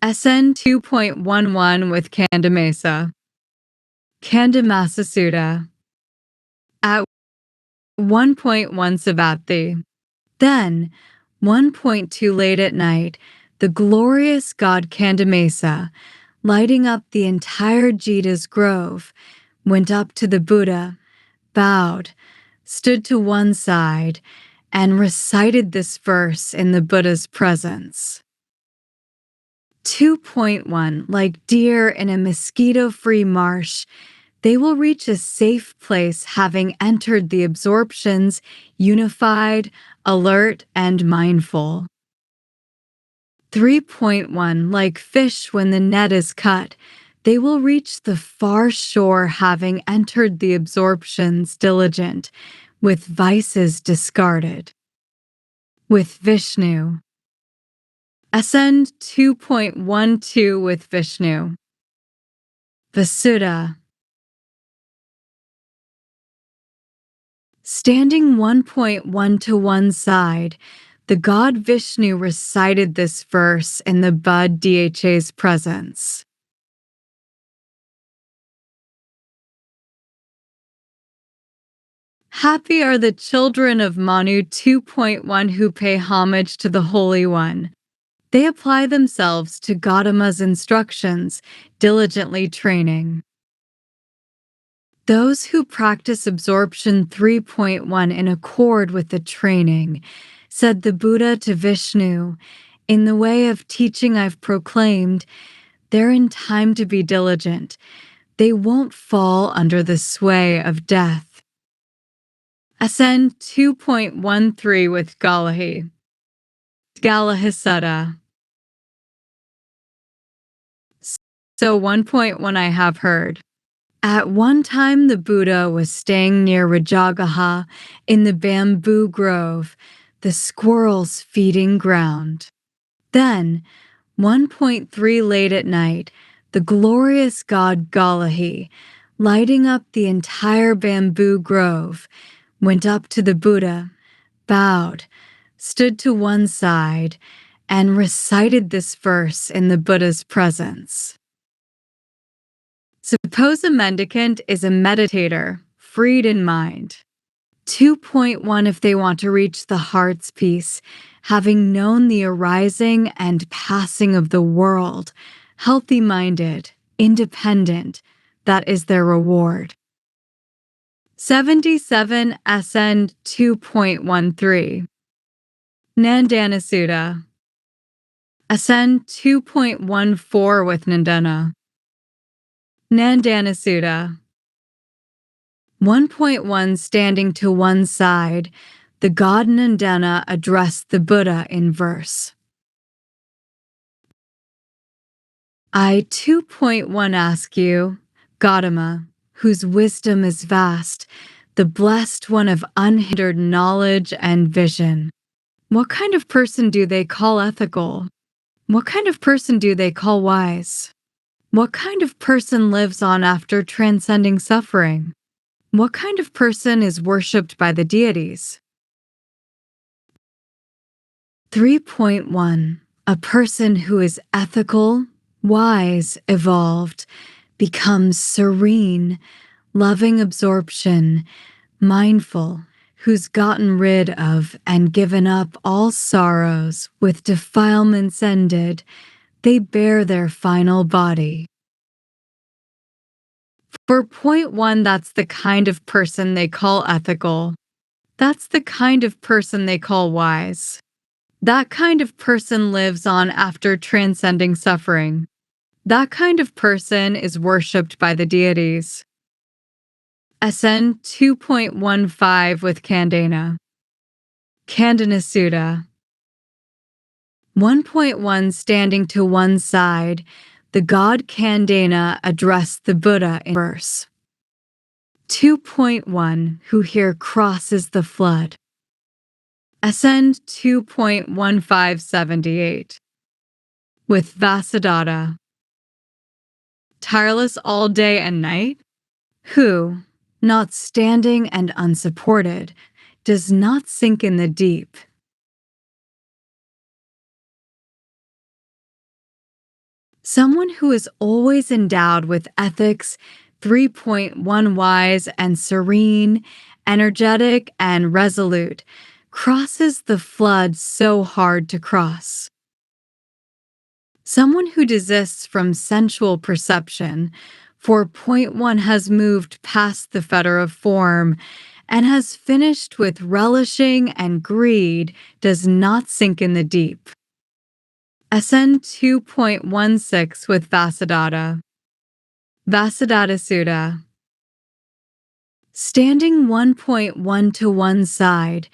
SN 2.11 with Candamesa. Candamasa Sutta. At 1.1 Savatthi. Then, 1.2 late at night, the glorious god Candamesa, lighting up the entire Jita's grove, went up to the Buddha, bowed, stood to one side, and recited this verse in the Buddha's presence. 2.1 Like deer in a mosquito-free marsh, they will reach a safe place having entered the absorptions, unified, alert, and mindful. 3.1 Like fish when the net is cut, they will reach the far shore having entered the absorptions diligent, with vices discarded. With Vishnu. Ascend 2.12 with Vishnu. Vasuddha. Standing 1.1 to one side, the god Vishnu recited this verse in the Bud Dha's presence. Happy are the children of Manu 2.1 who pay homage to the Holy One. They apply themselves to Gautama's instructions, diligently training. Those who practice absorption 3.1 in accord with the training, said the Buddha to Vishnu, in the way of teaching I've proclaimed, they're in time to be diligent. They won't fall under the sway of death. Ascend 2.13 with Galahi. Galahisutta. So 1.1 I have heard. At one time the Buddha was staying near Rajagaha in the bamboo grove, the squirrels feeding ground. Then, 1.3 late at night, the glorious god Galahi, lighting up the entire bamboo grove, went up to the Buddha, bowed, stood to one side, and recited this verse in the Buddha's presence. Suppose a mendicant is a meditator, freed in mind. 2.1 If they want to reach the heart's peace, having known the arising and passing of the world, healthy-minded, independent, that is their reward. 77 Ascend 2.13 Nandana Sutta. Ascend 2.14 with Nandana. Nandana Sutta. 1.1 Standing to one side, the god Nandana addressed the Buddha in verse. I 2.1 ask you, Gautama, whose wisdom is vast, the blessed one of unhindered knowledge and vision. What kind of person do they call ethical? What kind of person do they call wise? What kind of person lives on after transcending suffering? What kind of person is worshipped by the deities? 3.1 A person who is ethical, wise, evolved, becomes serene, loving absorption, mindful, who's gotten rid of and given up all sorrows with defilements ended, they bear their final body. For 0.1, that's the kind of person they call ethical. That's the kind of person they call wise. That kind of person lives on after transcending suffering. That kind of person is worshipped by the deities. Ascend 2.15 with Kandana. Kandana Sutta. 1.1 Standing to one side, the god Kandana addressed the Buddha in verse. 2.1 Who here crosses the flood. Ascend 2.1578 with Vasudhara. Tireless all day and night? Who, not standing and unsupported, does not sink in the deep. Someone who is always endowed with ethics, 3.1 wise and serene, energetic and resolute, crosses the flood so hard to cross. Someone who desists from sensual perception, 4.1 has moved past the fetter of form and has finished with relishing and greed, does not sink in the deep. SN 2.16 with Vasadatta. Vasadatta Sutta. Standing 1.1 to one side,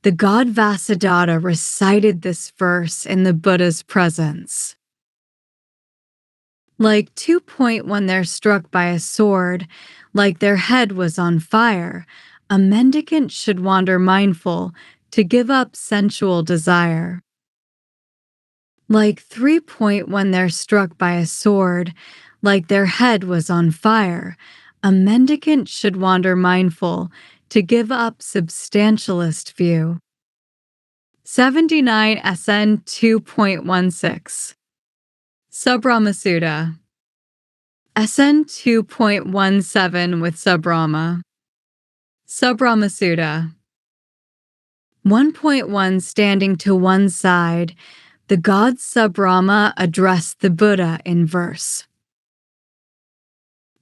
the god Vasadatta recited this verse in the Buddha's presence. Like 2.1 they're struck by a sword, like their head was on fire, a mendicant should wander mindful to give up sensual desire. Like 3.1 they're struck by a sword, like their head was on fire, a mendicant should wander mindful to give up substantialist view. 79 SN 2.16 Subrahma Sutta. SN 2.17 with Subrahma. Subrahma Sutta. 1.1 Standing to one side, the god Subrahma addressed the Buddha in verse.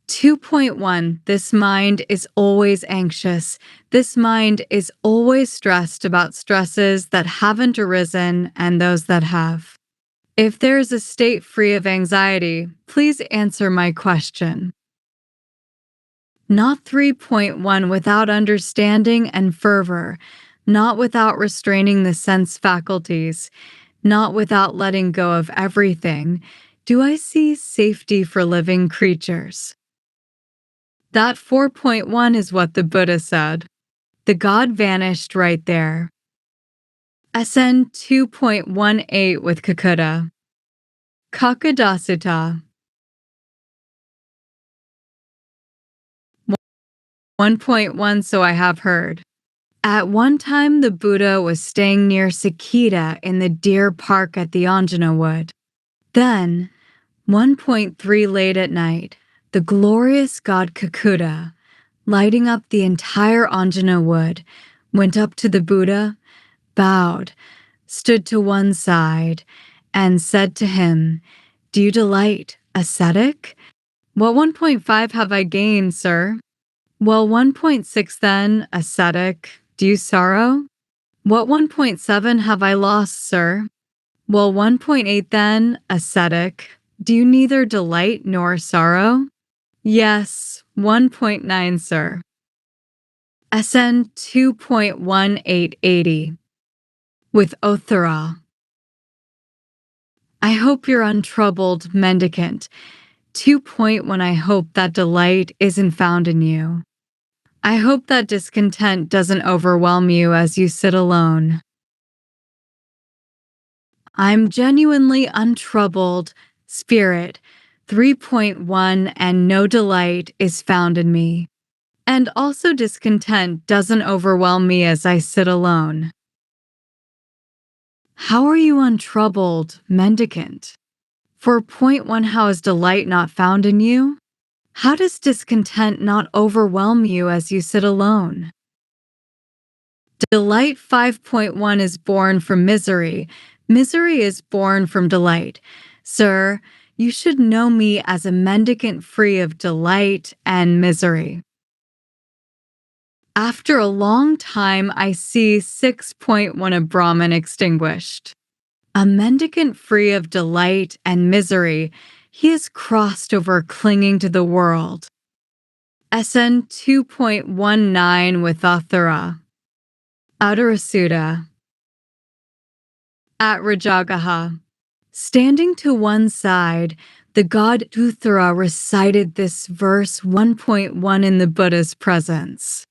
2.1 This mind is always anxious. This mind is always stressed about stresses that haven't arisen and those that have. If there is a state free of anxiety, please answer my question. Not 3.1 without understanding and fervor, not without restraining the sense faculties, not without letting go of everything, do I see safety for living creatures. That 4.1 is what the Buddha said. The god vanished right there. SN 2.18 with Kakuta. Kakadasutta. 1.1 So I have heard. At one time, the Buddha was staying near Saketa in the deer park at the Anjana Wood. Then, 1.3 late at night, the glorious god Kakuta, lighting up the entire Anjana Wood, went up to the Buddha, bowed, stood to one side, and said to him, "Do you delight, ascetic?" "What 1.5 have I gained, sir?" "Well, 1.6 then, ascetic. Do you sorrow?" "What 1.7 have I lost, sir?" "Well, 1.8 then, ascetic. Do you neither delight nor sorrow?" "Yes, 1.9, sir." SN 2.1880 with Othara. I hope you're untroubled, mendicant. 2.1 I hope that delight isn't found in you. I hope that discontent doesn't overwhelm you as you sit alone. I'm genuinely untroubled, spirit, 3.1 and no delight is found in me. And also discontent doesn't overwhelm me as I sit alone. How are you untroubled, mendicant? 4.1 How is delight not found in you? How does discontent not overwhelm you as you sit alone? Delight 5.1 is born from misery. Misery is born from delight. Sir, you should know me as a mendicant free of delight and misery. After a long time, I see 6.1 a Brahman extinguished. A mendicant free of delight and misery, he is crossed over clinging to the world. SN 2.19 with Athara. Uttarasutta. At Rajagaha. Standing to one side, the god Uthara recited this verse 1.1 in the Buddha's presence.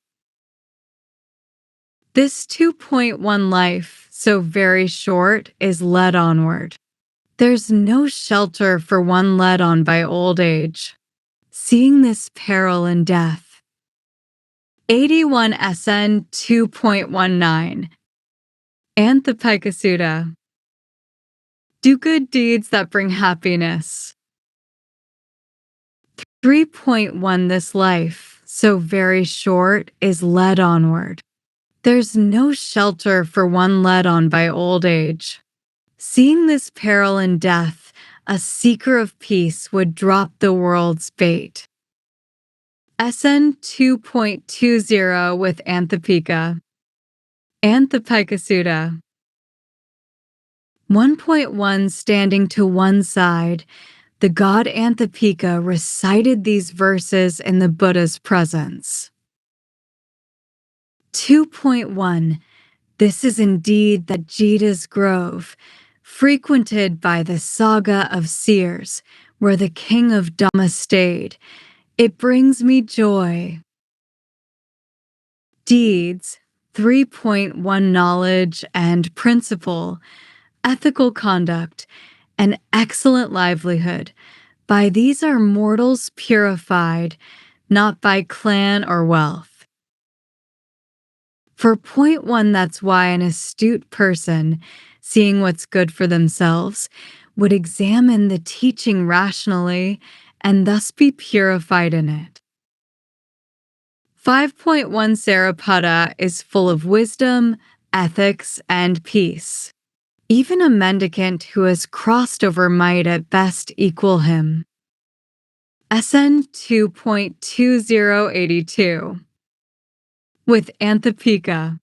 This 2.1 life, so very short, is led onward. There's no shelter for one led on by old age. Seeing this peril in death. 81 SN 2.19 Anthapika Sutta. Do good deeds that bring happiness. 3.1 This life, so very short, is led onward. There's no shelter for one led on by old age. Seeing this peril in death, a seeker of peace would drop the world's bait. SN 2.20 with Anthapika. Anthapika Sutta. 1.1 Standing to one side, the god Anthapika recited these verses in the Buddha's presence. 2.1 This is indeed the Jita's grove, frequented by the saga of seers, where the king of Dhamma stayed. It brings me joy. Deeds 3.1 Knowledge and principle, ethical conduct, and excellent livelihood. By these are mortals purified, not by clan or wealth. For point one, that's why an astute person, seeing what's good for themselves, would examine the teaching rationally and thus be purified in it. 5.1 Sariputta is full of wisdom, ethics, and peace. Even a mendicant who has crossed over might at best equal him. SN 2.2082 with Anthapika.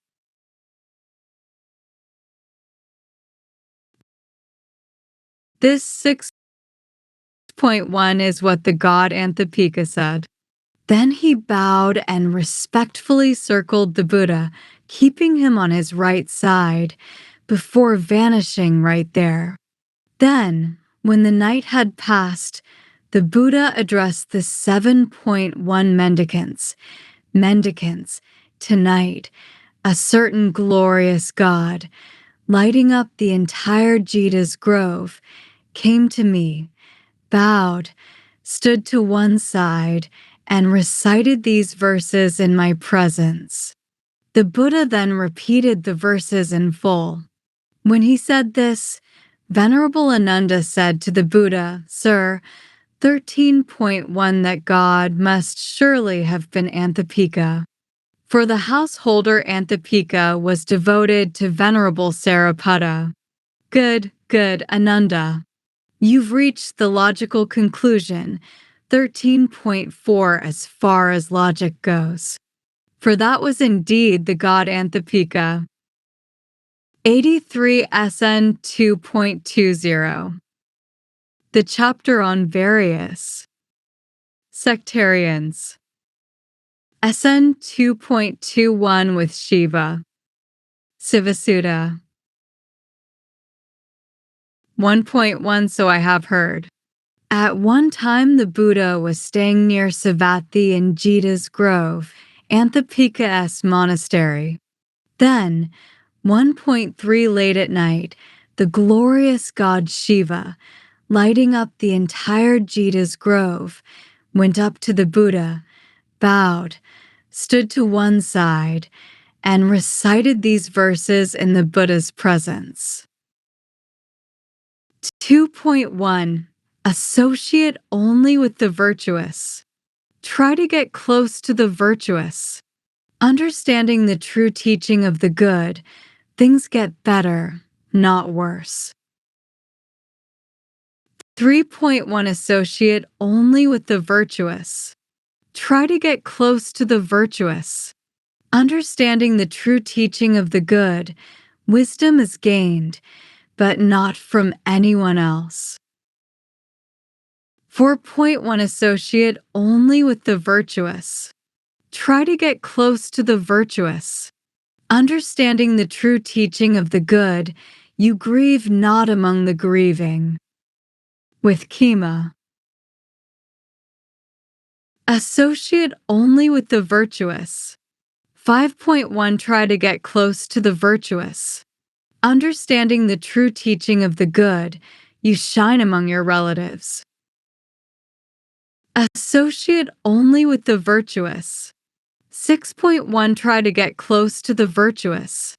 This 6.1 is what the god Anthapika said. Then he bowed and respectfully circled the Buddha, keeping him on his right side, before vanishing right there. Then, when the night had passed, the Buddha addressed the 7.1 mendicants. Mendicants, tonight, a certain glorious god, lighting up the entire Jita's grove, came to me, bowed, stood to one side, and recited these verses in my presence. The Buddha then repeated the verses in full. When he said this, Venerable Ananda said to the Buddha, Sir, 13.1 that God must surely have been Anthapika. For the householder Anthapika was devoted to Venerable Sariputta. Good, Ananda. You've reached the logical conclusion, 13.4 as far as logic goes. For that was indeed the god Anthapika. 83 SN 2.20. The chapter on various sectarians. SN 2.21 with Shiva. Sivasutta. 1.1 So I have heard. At one time the Buddha was staying near Savatthi in Jita's grove, Anthapika's monastery. Then, 1.3 late at night, the glorious god Shiva, lighting up the entire Jita's grove, went up to the Buddha, bowed, stood to one side, and recited these verses in the Buddha's presence. 2.1 Associate only with the virtuous. Try to get close to the virtuous. Understanding the true teaching of the good, things get better, not worse. 3.1 Associate only with the virtuous. Try to get close to the virtuous. Understanding the true teaching of the good, wisdom is gained, but not from anyone else. 4.1 Associate only with the virtuous. Try to get close to the virtuous. Understanding the true teaching of the good, you grieve not among the grieving. With Kema. Associate only with the virtuous. 5.1 Try to get close to the virtuous. Understanding the true teaching of the good, you shine among your relatives. Associate only with the virtuous. 6.1 Try to get close to the virtuous.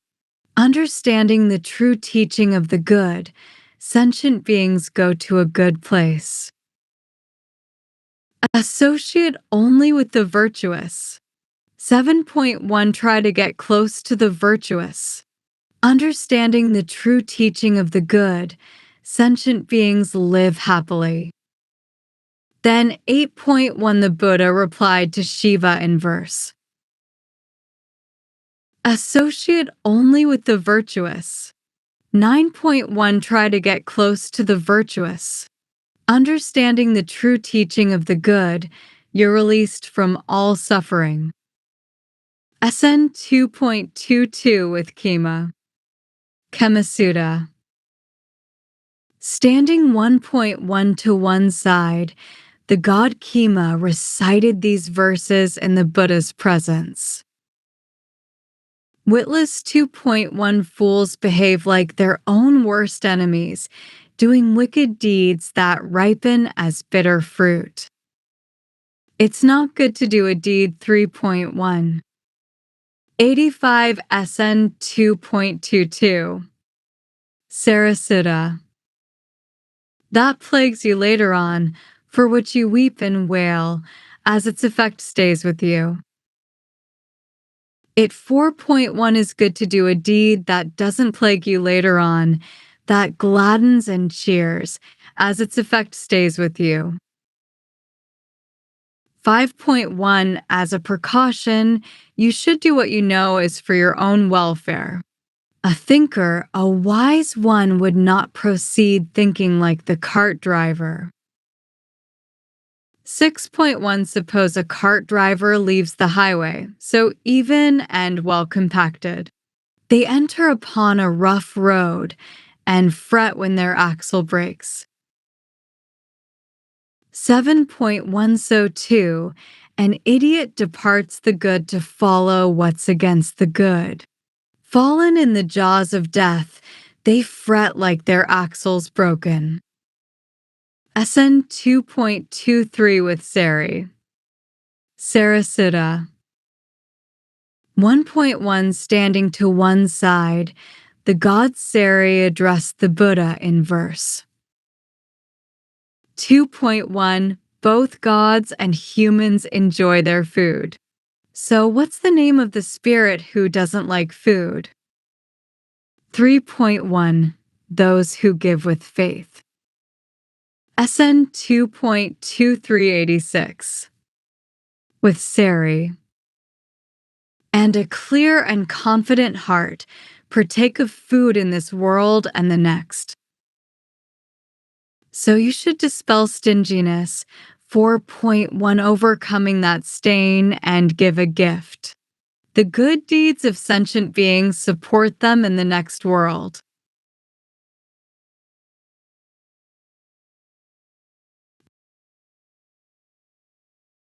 Understanding the true teaching of the good, sentient beings go to a good place. Associate only with the virtuous. 7.1 Try to get close to the virtuous. Understanding the true teaching of the good, sentient beings live happily. Then 8.1 The Buddha replied to Shiva in verse. Associate only with the virtuous. 9.1 Try to get close to the virtuous. Understanding the true teaching of the good, you're released from all suffering. SN 2.22 with Kema. Kamasutra. Standing 1.1 to one side, the god Kema recited these verses in the Buddha's presence. Witless 2.1 Fools behave like their own worst enemies, doing wicked deeds that ripen as bitter fruit. It's not good to do a deed 3.1. 85 SN 2.22. Sarasutta. That plagues you later on, for which you weep and wail, as its effect stays with you. It 4.1 is good to do a deed that doesn't plague you later on, that gladdens and cheers, as its effect stays with you. 5.1 As a precaution, you should do what you know is for your own welfare. A thinker, a wise one, would not proceed thinking like the cart driver. 6.1 Suppose a cart driver leaves the highway, so even and well compacted. They enter upon a rough road and fret when their axle breaks. 7.1 So too, an idiot departs the good to follow what's against the good. Fallen in the jaws of death, they fret like their axles broken. SN 2.23 with Sari. Sarasutta. 1.1 Standing to one side, the god Sari addressed the Buddha in verse. 2.1 Both gods and humans enjoy their food. So what's the name of the spirit who doesn't like food? 3.1 Those who give with faith. SN 2.2386 with Sari. And a clear and confident heart partake of food in this world and the next. So you should dispel stinginess, 4.1 Overcoming that stain and give a gift. The good deeds of sentient beings support them in the next world.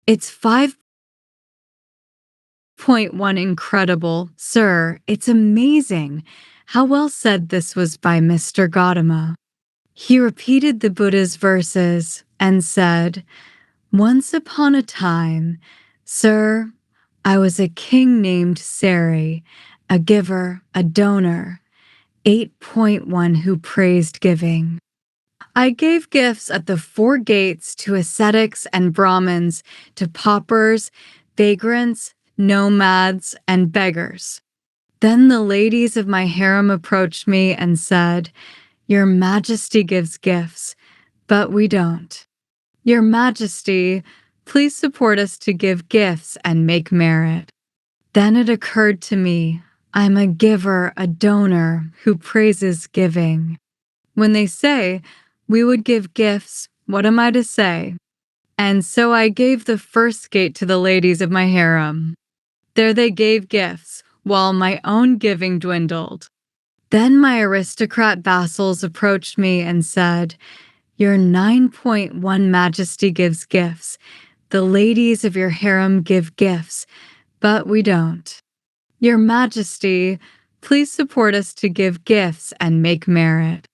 It's 5.1 Incredible, sir, it's amazing. How well said this was by Mr. Gautama. He repeated the Buddha's verses and said, Once upon a time, sir, I was a king named Sari, a giver, a donor, 8.1 who praised giving. I gave gifts at the four gates to ascetics and Brahmins, to paupers, vagrants, nomads, and beggars. Then the ladies of my harem approached me and said, Your Majesty gives gifts, but we don't. Your Majesty, please support us to give gifts and make merit. Then it occurred to me, I'm a giver, a donor who praises giving. When they say, we would give gifts, what am I to say? And so I gave the first gate to the ladies of my harem. There they gave gifts, while my own giving dwindled. Then my aristocrat vassals approached me and said, Your 9.1 Majesty gives gifts. The ladies of your harem give gifts, but we don't. Your Majesty, please support us to give gifts and make merit.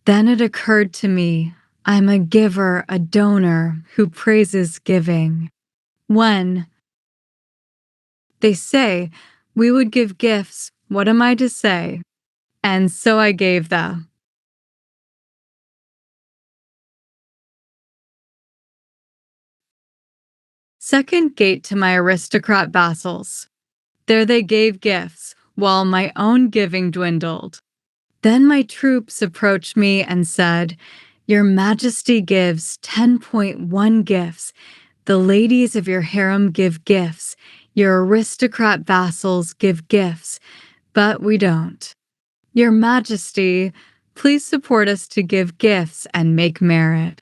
Then it occurred to me, I'm a giver, a donor who praises giving. When they say, we would give gifts, what am I to say? And so I gave them. Second gate to my aristocrat vassals. There they gave gifts, while my own giving dwindled. Then my troops approached me and said, Your Majesty gives 10.1 gifts. The ladies of your harem give gifts. Your aristocrat vassals give gifts. But we don't. Your Majesty, please support us to give gifts and make merit.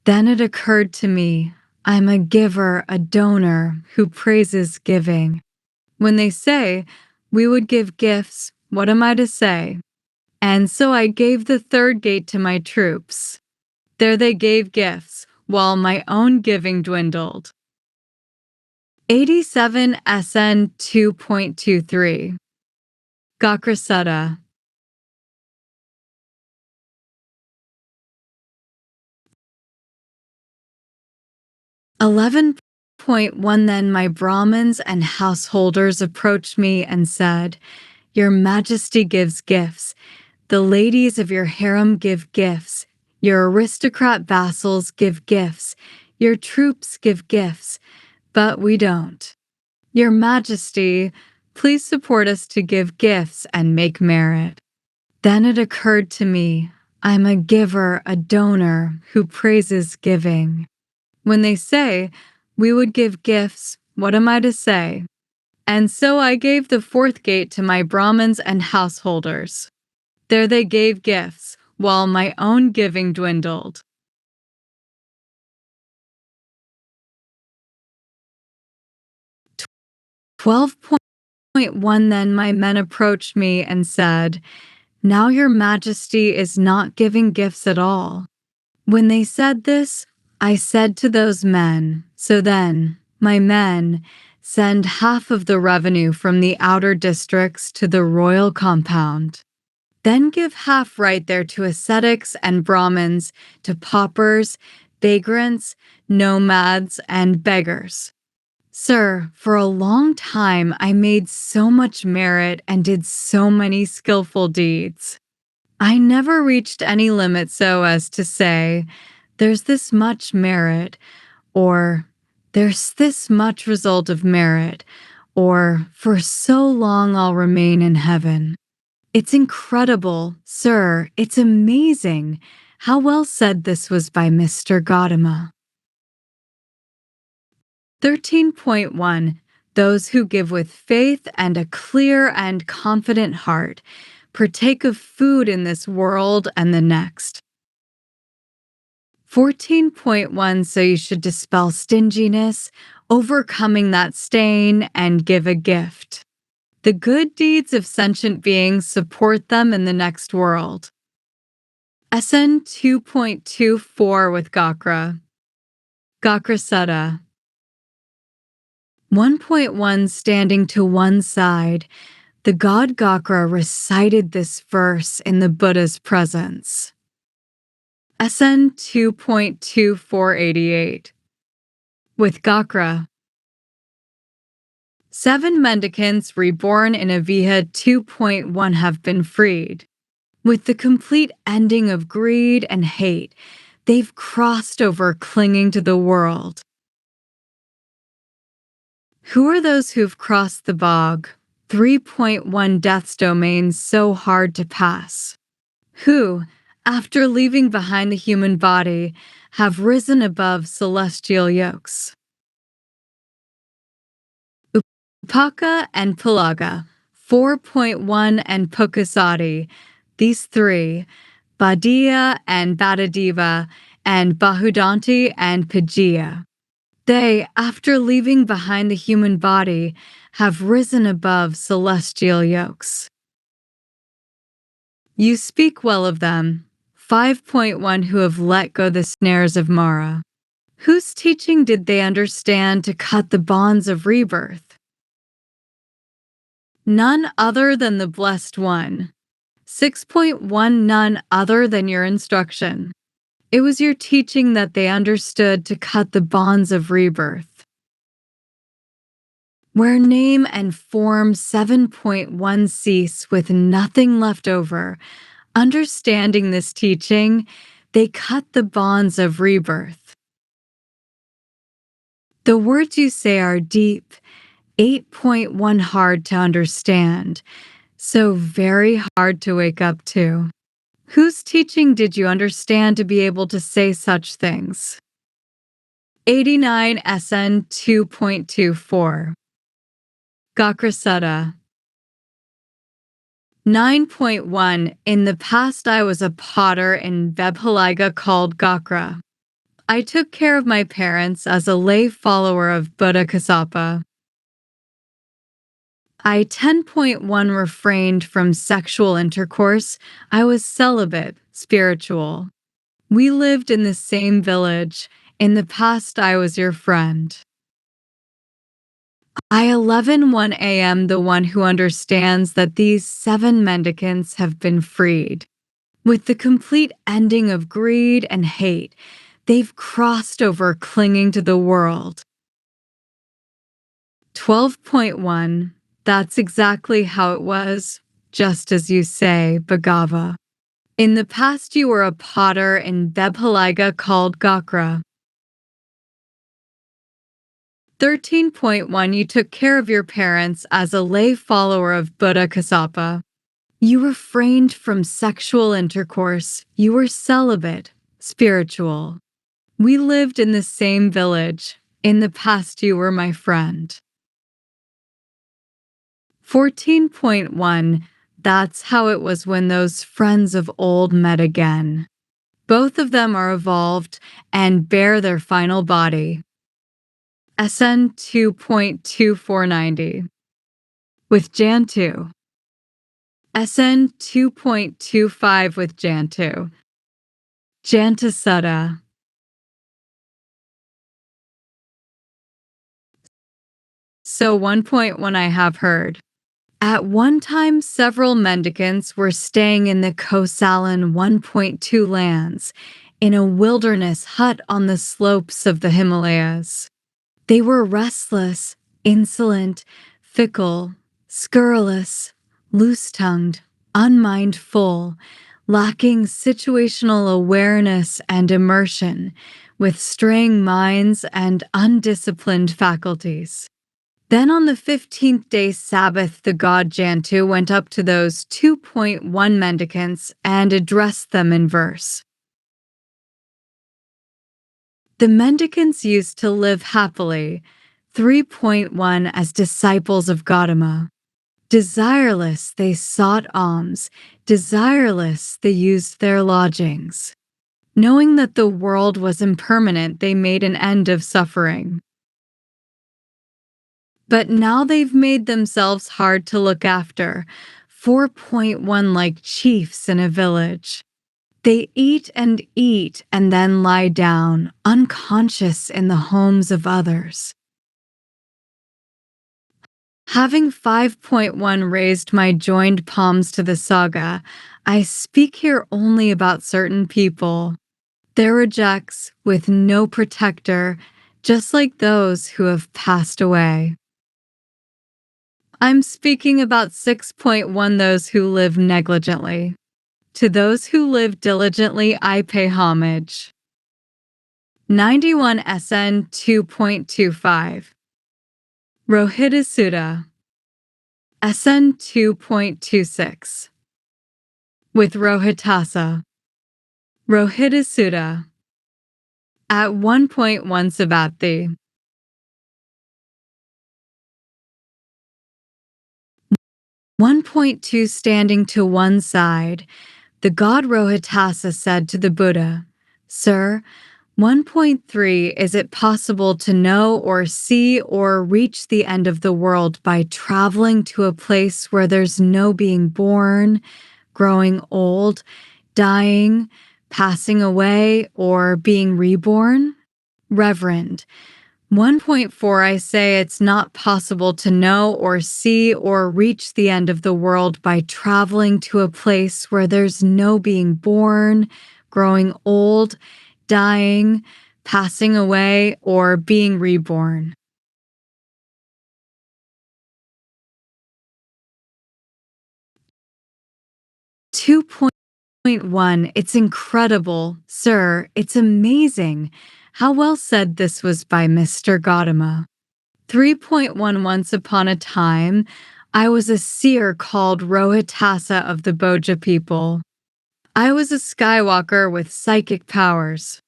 Then it occurred to me, I'm a giver, a donor who praises giving. When they say, we would give gifts, what am I to say? And so I gave the third gate to my troops. There they gave gifts, while my own giving dwindled. 87 SN 2.23 Gakrasutta. 11.1 Then my Brahmins and householders approached me and said, Your Majesty gives gifts. The ladies of your harem give gifts. Your aristocrat vassals give gifts. Your troops give gifts. But we don't. Your Majesty, please support us to give gifts and make merit. Then it occurred to me, I'm a giver, a donor who praises giving. When they say, we would give gifts, what am I to say? And so I gave the fourth gate to my Brahmins and householders. There they gave gifts, while my own giving dwindled. 12.1 Then my men approached me and said, Now your Majesty is not giving gifts at all. When they said this, I said to those men, So then, my men, send half of the revenue from the outer districts to the royal compound. Then give half right there to ascetics and Brahmins, to paupers, vagrants, nomads, and beggars. Sir, for a long time I made so much merit and did so many skillful deeds. I never reached any limit so as to say, there's this much merit, or there's this much result of merit, or for so long I'll remain in heaven. It's incredible, sir, it's amazing. How well said this was by Mr. Gautama. 13.1 Those who give with faith and a clear and confident heart partake of food in this world and the next. 14.1 So you should dispel stinginess, overcoming that stain, and give a gift. The good deeds of sentient beings support them in the next world. SN 2.24 with Gakra. Gakrasutta. 1.1 Standing to one side, the god Gakra recited this verse in the Buddha's presence. SN 2.2488 With Gakra. 7 mendicants reborn in Aviha 2.1 have been freed. With the complete ending of greed and hate, they've crossed over clinging to the world. Who are those who've crossed the bog? 3.1 Death's domain so hard to pass. Who, after leaving behind the human body, have risen above celestial yokes. Upaka and Pulaga, 4.1 and Pukasati, these three, Badia and Badadiva, and Bahudanti and Pajia. They, after leaving behind the human body, have risen above celestial yokes. You speak well of them, 5.1 who have let go the snares of Mara. Whose teaching did they understand to cut the bonds of rebirth? None other than the Blessed One. 6.1 None other than your instruction. It was your teaching that they understood to cut the bonds of rebirth. Where name and form 7.1 cease with nothing left over, understanding this teaching, they cut the bonds of rebirth. The words you say are deep, 8.1 hard to understand, so very hard to wake up to. Whose teaching did you understand to be able to say such things? 89 SN 2.24. Gakrasutta. 9.1 In the past, I was a potter in Vebhalaga called Gakra. I took care of my parents as a lay follower of Buddha Kassapa. I 10.1 refrained from sexual intercourse. I was celibate, spiritual. We lived in the same village. In the past, I was your friend. I 11:1 a.m. the one who understands that these 7 mendicants have been freed. With the complete ending of greed and hate, they've crossed over clinging to the world. 12.1 That's exactly how it was, just as you say, Bhagava. In the past, you were a potter in Vebhalaga called Gakra. 13.1 You took care of your parents as a lay follower of Buddha Kassapa. You refrained from sexual intercourse. You were celibate, spiritual. We lived in the same village. In the past, you were my friend. 14.1 That's how it was when those friends of old met again. Both of them are evolved and bear their final body. SN 2.2490. With Jantu. SN 2.25 with Jantu. Jantasutta. So 1.1 I have heard. At one time, several mendicants were staying in the Kosalan 1.2 lands, in a wilderness hut on the slopes of the Himalayas. They were restless, insolent, fickle, scurrilous, loose-tongued, unmindful, lacking situational awareness and immersion, with straying minds and undisciplined faculties. Then on the 15th day Sabbath, the god Jantu went up to those 2.1 mendicants and addressed them in verse. The mendicants used to live happily, 3.1 as disciples of Gautama. Desireless, they sought alms. Desireless, they used their lodgings. Knowing that the world was impermanent, they made an end of suffering. But now they've made themselves hard to look after, 4.1 like chiefs in a village. They eat and then lie down, unconscious in the homes of others. Having 5.1 raised my joined palms to the saga, I speak here only about certain people. They're rejects with no protector, just like those who have passed away. I'm speaking about 6.1 those who live negligently. To those who live diligently, I pay homage. 91 SN 2.25. Rohita Sutta. SN 2.26. With Rohitasa. Rohita Sutta. At 1.1 Sabathi. 1.2 Standing to one side, the god Rohitasa said to the Buddha, Sir, 1.3 Is it possible to know or see or reach the end of the world by traveling to a place where there's no being born, growing old, dying, passing away, or being reborn? Reverend, 1.4 I say it's not possible to know or see or reach the end of the world by traveling to a place where there's no being born, growing old, dying, passing away, or being reborn. Two point one It's incredible, sir, it's amazing. How well said this was by Mr. Gautama. 3.1 Once upon a time, I was a seer called Rohitasa of the Boja people. I was a skywalker with psychic powers.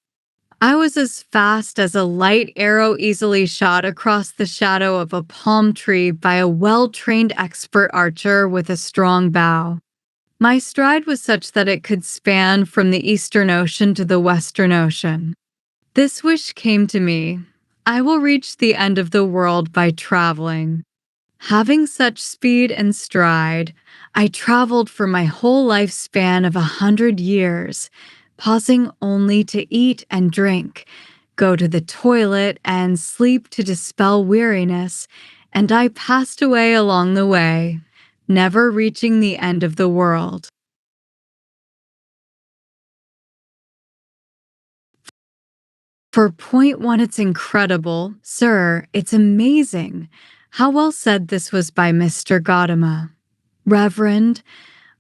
I was as fast as a light arrow easily shot across the shadow of a palm tree by a well-trained expert archer with a strong bow. My stride was such that it could span from the Eastern Ocean to the Western Ocean. This wish came to me. I will reach the end of the world by traveling. Having such speed and stride, I traveled for my whole lifespan of 100 years, pausing only to eat and drink, go to the toilet and sleep to dispel weariness, and I passed away along the way, never reaching the end of the world. For point one, it's incredible. Sir, it's amazing. How well said this was by Mr. Gautama. Reverend,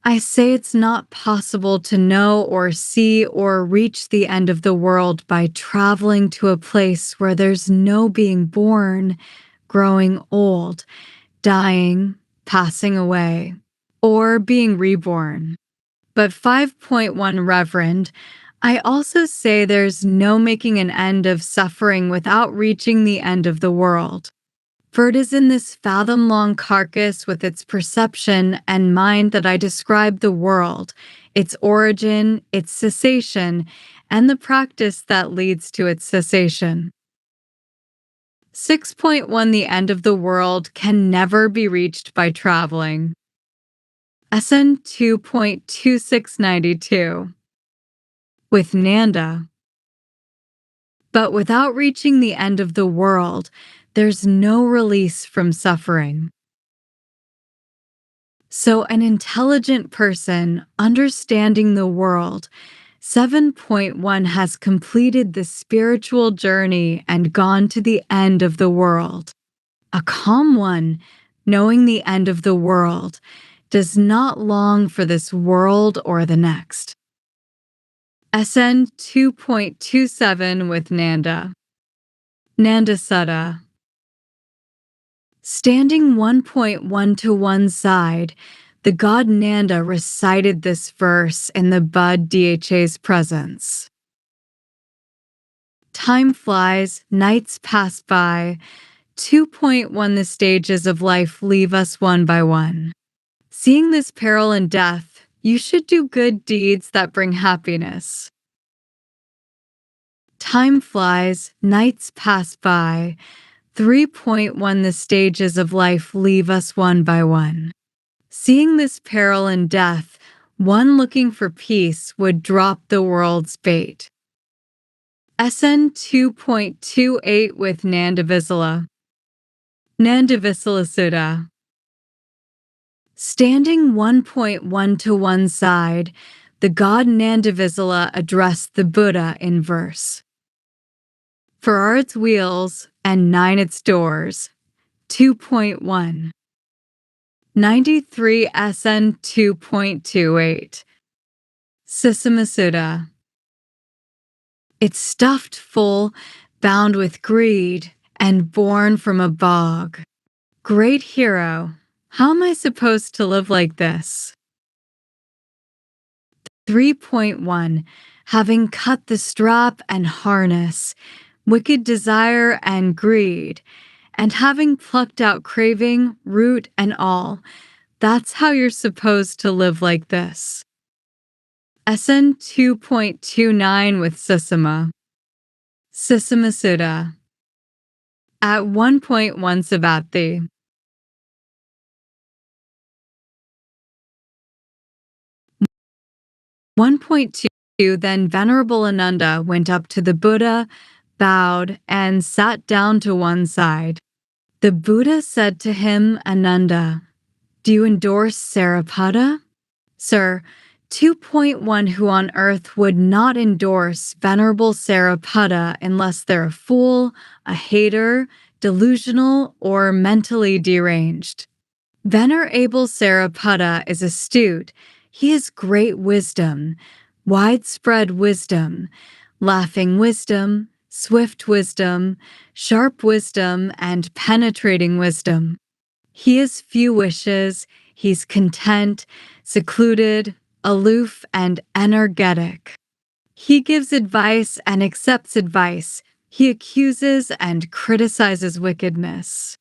I say it's not possible to know or see or reach the end of the world by traveling to a place where there's no being born, growing old, dying, passing away, or being reborn. But 5.1 Reverend, I also say there's no making an end of suffering without reaching the end of the world. For it is in this fathom-long carcass with its perception and mind that I describe the world, its origin, its cessation, and the practice that leads to its cessation. 6.1 The end of the world can never be reached by traveling. SN 2.2692 With Nanda. But without reaching the end of the world, there's no release from suffering. So an intelligent person understanding the world, 7.1 has completed the spiritual journey and gone to the end of the world. A calm one, knowing the end of the world, does not long for this world or the next. SN 2.27 with Nanda. Nanda Sutta. Standing 1.1 to one side, the god Nanda recited this verse in the Bud Dha's presence. Time flies, nights pass by. 2.1 The stages of life leave us one by one. Seeing this peril and death, you should do good deeds that bring happiness. Time flies, nights pass by. 3.1 The stages of life leave us one by one. Seeing this peril and death, one looking for peace would drop the world's bait. SN 2.28 with Nandavisala. Nandavisala Sutta. Standing 1.1 to one side, the god Nandavisala addressed the Buddha in verse. For are its wheels, and 9 its doors. 2.1. 93 SN 2.28. Sisima Sutta. It's stuffed full, bound with greed, and born from a bog. Great hero, how am I supposed to live like this? 3.1 Having cut the strap and harness, wicked desire and greed, and having plucked out craving, root and all, that's how you're supposed to live like this. SN 2.29 with Sisima. Sisima Sutta. At 1.1 Savatthi. 1.2 Then Venerable Ananda went up to the Buddha, bowed, and sat down to one side. The Buddha said to him, Ananda, do you endorse Sariputta? Sir, 2.1 Who on earth would not endorse Venerable Sariputta unless they're a fool, a hater, delusional, or mentally deranged? Venerable Sariputta is astute. He has great wisdom, widespread wisdom, laughing wisdom, swift wisdom, sharp wisdom, and penetrating wisdom. He has few wishes, he's content, secluded, aloof, and energetic. He gives advice and accepts advice. He accuses and criticizes wickedness.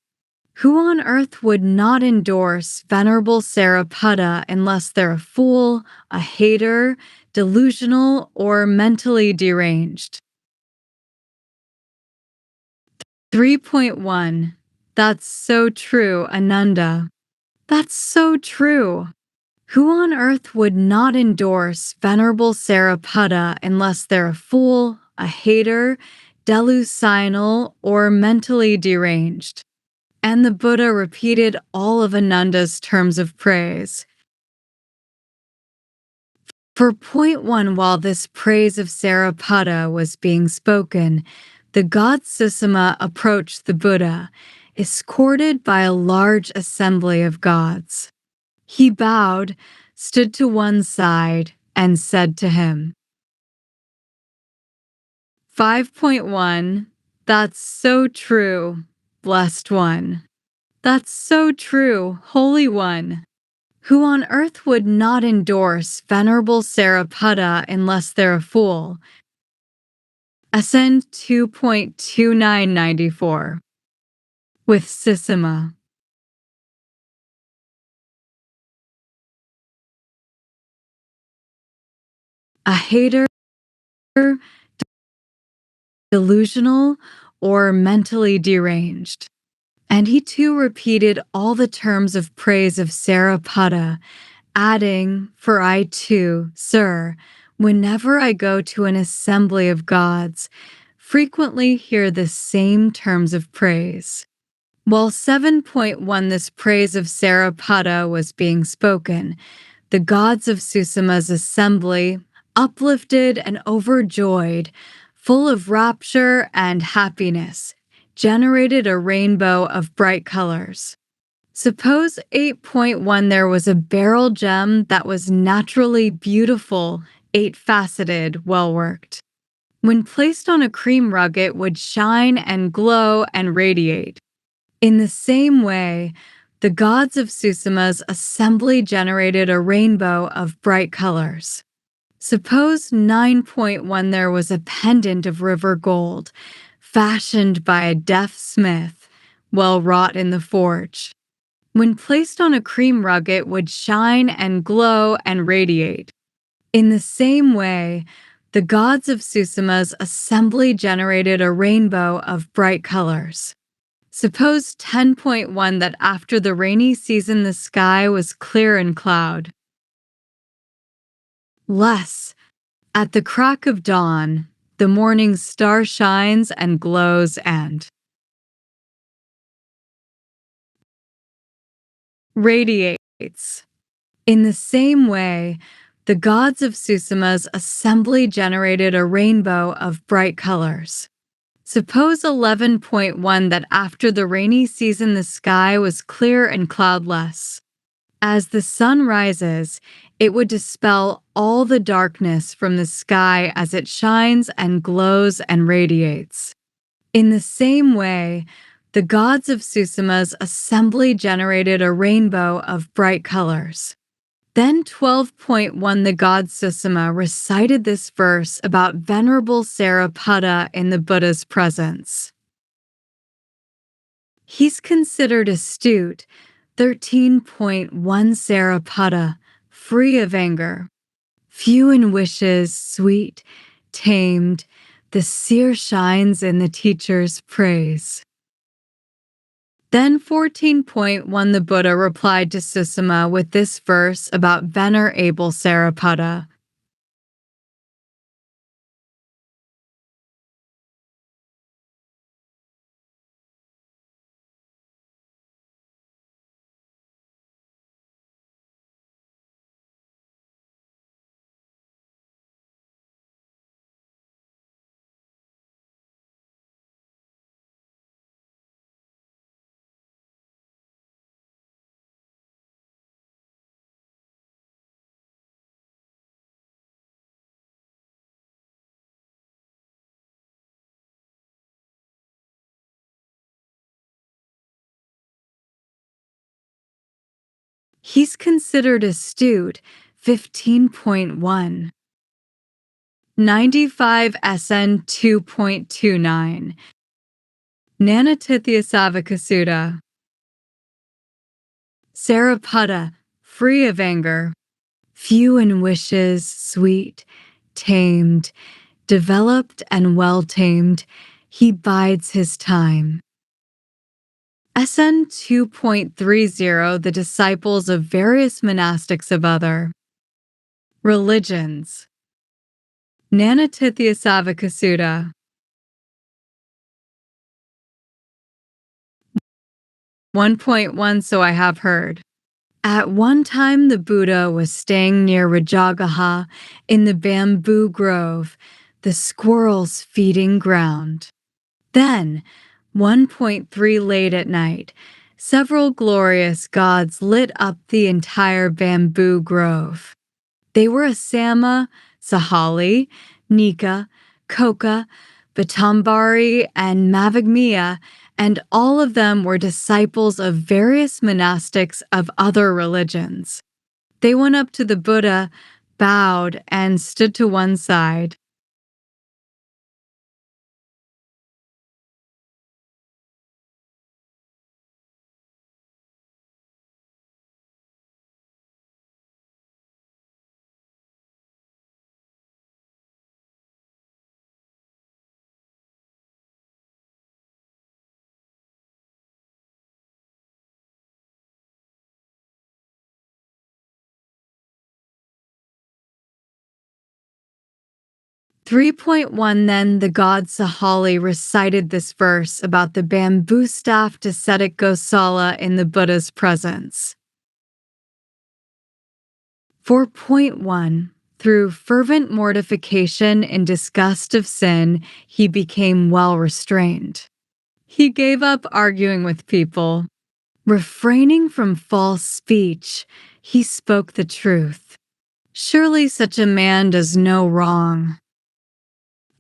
Who on earth would not endorse Venerable Sariputta unless they're a fool, a hater, delusional, or mentally deranged? 3.1. That's so true, Ananda. That's so true. Who on earth would not endorse Venerable Sariputta unless they're a fool, a hater, delusional, or mentally deranged? And the Buddha repeated all of Ananda's terms of praise. For point one, while this praise of Sariputta was being spoken, the god Susama approached the Buddha, escorted by a large assembly of gods. He bowed, stood to one side, and said to him, 5.1. That's so true, blessed one. That's so true, holy one. Who on earth would not endorse Venerable Sariputta unless they're a fool? Ascend 2.2994. With Sisima. A hater, delusional, or mentally deranged. And he too repeated all the terms of praise of Sariputta, adding, for I too, sir, whenever I go to an assembly of gods, frequently hear the same terms of praise. While 7.1 this praise of Sariputta was being spoken, the gods of Susama's assembly, uplifted and overjoyed, full of rapture and happiness, generated a rainbow of bright colors. Suppose 8.1 there was a beryl gem that was naturally beautiful, eight-faceted, well-worked. When placed on a cream rug, it would shine and glow and radiate. In the same way, the gods of Susama's assembly generated a rainbow of bright colors. Suppose 9.1 there was a pendant of river gold, fashioned by a deft smith, well wrought in the forge. When placed on a cream rug, it would shine and glow and radiate. In the same way, the gods of Susama's assembly generated a rainbow of bright colors. Suppose 10.1 that after the rainy season the sky was clear and cloud. Less. At the crack of dawn, the morning star shines and glows and radiates. In the same way, the gods of Susama's assembly generated a rainbow of bright colors. Suppose 11.1 that after the rainy season the sky was clear and cloudless. As the sun rises, it would dispel all the darkness from the sky as it shines and glows and radiates. In the same way, the gods of Susama's assembly generated a rainbow of bright colors. Then 12.1 the god Susama recited this verse about Venerable Sariputta in the Buddha's presence. He's considered astute. 13.1 Sariputta, free of anger, few in wishes, sweet, tamed, the seer shines in the teacher's praise. Then 14.1 the Buddha replied to Susama with this verse about Venerable Sariputta. He's considered astute, 15.1. 95 SN 2.29. Nanatithya Savakasuta. Sariputta, free of anger, few in wishes, sweet, tamed, developed and well tamed, he bides his time. SN 2.30. The disciples of various monastics of other religions. Nanatithya Savakasuta. 1.1. So I have heard. At one time, the Buddha was staying near Rajagaha in the bamboo grove, the squirrels feeding ground. Then, 1.3. Late at night, several glorious gods lit up the entire bamboo grove. They were Asama, Sahali, Nika, Koka, Batambari, and Mavagmiya, and all of them were disciples of various monastics of other religions. They went up to the Buddha, bowed, and stood to one side. Three point one. Then the god Sahali recited this verse about the bamboo-staffed ascetic Gosala in the Buddha's presence. 4.1. Through fervent mortification and disgust of sin, he became well restrained. He gave up arguing with people. Refraining from false speech, he spoke the truth. Surely such a man does no wrong.